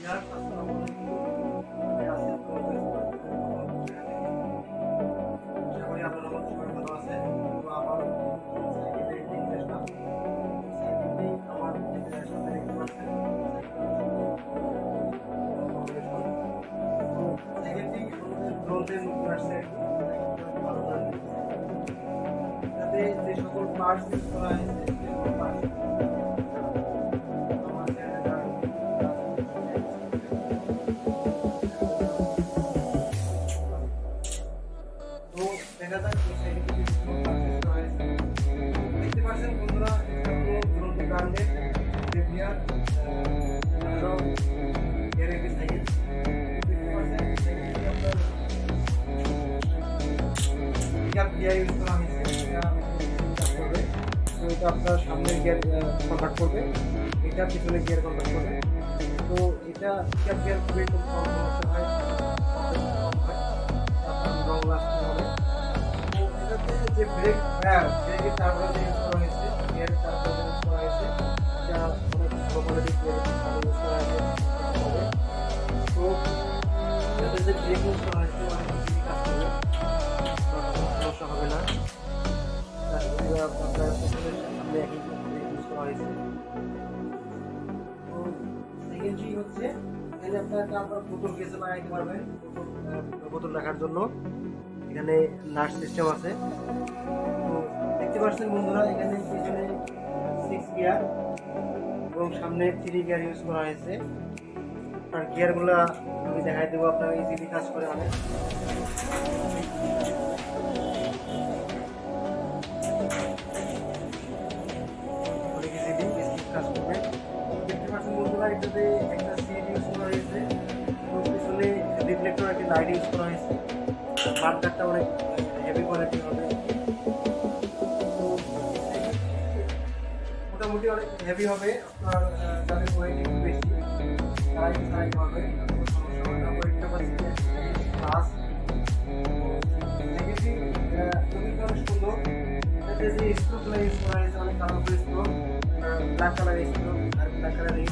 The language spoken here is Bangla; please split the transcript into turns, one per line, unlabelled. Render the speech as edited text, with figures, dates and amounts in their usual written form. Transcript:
ইয়ার আসসালামু আলাইকুম। আমি আসিফ কলেজ আশা করি আপনারা সবাই ভালো আছেন। তো আমার সাইকেলে নিয়ে আসলাম। সাইকেলটি আমার সামনে দেখতে পাচ্ছেন। সাইকেলটি রোডে নতুন আসছে, ভালো লাগে। এটাতে যে সকল পার্টস ইউজ করা হয়েছে সেগুলো পার্টস আমার চ্যানেলটা তো দেখা যাক এই সাইকেলটি পারচেজ করা হয়েছে। দেখতে পাচ্ছেন বন্ধুরা, এটা হলো দুরন্ত ব্র্যান্ডের প্রিমিয়ার এর একটি সাইকেল। দেখতে পাচ্ছেন সাইকেলটি আপনার পিকআপ গিয়ার ইউজ করা হয়েছে। এটা কাজ করবে। তো এটা আপনার সামনের গিয়ার কনভার্ট করবে, এটা পিছনে গিয়ার কনভার্ট করবে। তো এটা পিকআপ গিয়ার খুবই কম সমস্যা হয়, আপনার লং লাস্টিং হবে। তো এটাতে যে ব্রেকের চারপাশে যে ইউজ করা হয়েছে, গিয়ারের চারপাশে ইউজ করা হয়েছে, এটা অনেক ভালো কোয়ালিটির গিয়ার ইউজ করা হয়েছে হবে। তো এটাতে যে ব্রেক ইউজ করা হয়েছে অনেক বেশি কাজ করবে, সমস্যা হবে না। আপনার পেছনের সামনে একই ব্রেক ইউজ করা হয়েছে। তো সেকেন্ডটি হচ্ছে এখানে আপনার বোতল কেসে লাগাইতে পারবেন, বোতল রাখার জন্য এখানে নাট সিস্টেম আছে। তো দেখতে পাচ্ছেন বন্ধুরা, এখানে পিছনে 6 গিয়ার এবং সামনে 3 গিয়ার ইউজ করা হয়েছে। আর গিয়ারগুলো আমি দেখাই দেবো, আপনার ইজিলি কাজ করে অনেক। অনেক ইজিলি কাজ করবে। দেখতে পাচ্ছেন বন্ধুরা, এটাতে একটা সিট ইউজ করা হয়েছে এবং পিছনে রিফ্লেক্টর একটি লাইট ইউজ করা হয়েছে। মার্কারটা অনেক হেভি কোয়ালিটি হবে, মোটামুটি অনেক হেভি হবে। আপনার যাদের ওয়েট একটু বেশি তারাই চালাইতে পারবে, সমস্যা হবে না। ওয়েটটা পাচ্ছি প্লাস নেগেটিভ খুবই অনেক সুন্দর। এটাতে যে স্ক্রুগুলো ইউজ করা হয়েছে অনেক colourful screw, black colour screw আর ব্ল্যাক কালার রিং।